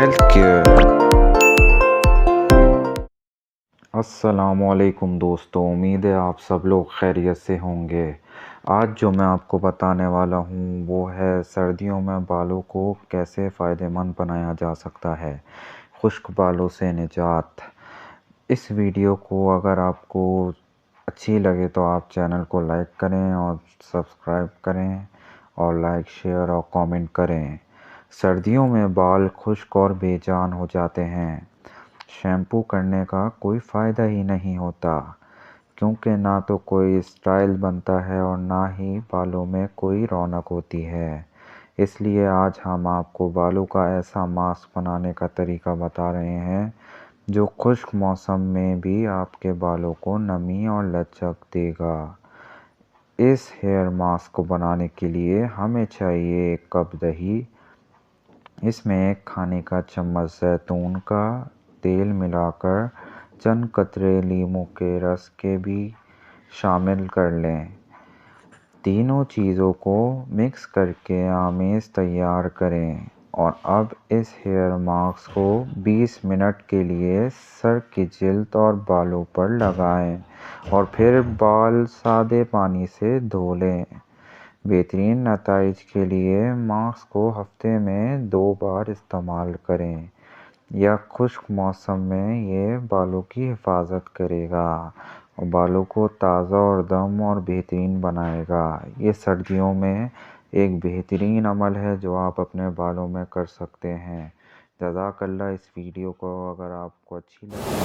Health care. अस्सलाम वालेकुम दोस्तों, उम्मीद है आप सब लोग खैरियत से होंगे। आज जो मैं आपको बताने वाला हूँ वो है सर्दियों में बालों को कैसे फ़ायदेमंद बनाया जा सकता है, खुश्क बालों से निजात। इस वीडियो को अगर आपको अच्छी लगे तो आप चैनल को लाइक करें और सब्सक्राइब करें और लाइक शेयर और कमेंट करें। सर्दियों में बाल खुश्क और बेजान हो जाते हैं। शैम्पू करने का कोई फ़ायदा ही नहीं होता, क्योंकि ना तो कोई स्टाइल बनता है और ना ही बालों में कोई रौनक होती है। इसलिए आज हम आपको बालों का ऐसा मास्क बनाने का तरीका बता रहे हैं जो खुश्क मौसम में भी आपके बालों को नमी और लचक देगा। इस हेयर मास्क को बनाने के लिए हमें चाहिए 1 कप दही, इसमें 1 खाने का चम्मच जैतून का तेल मिलाकर चंद कतरे नींबू के रस के भी शामिल कर लें। तीनों चीज़ों को मिक्स करके आमेज़ तैयार करें और अब इस हेयर मास्क को 20 मिनट के लिए सर की जिल्द और बालों पर लगाएं और फिर बाल सादे पानी से धो लें। बेहतरीन नताइज के लिए मास्क को हफ्ते में 2 बार इस्तेमाल करें। यह खुश्क मौसम में ये बालों की हिफाजत करेगा और बालों को ताज़ा और दम और बेहतरीन बनाएगा। ये सर्दियों में एक बेहतरीन अमल है जो आप अपने बालों में कर सकते हैं। जज़ाकल्लाह। इस वीडियो को अगर आपको अच्छी लगी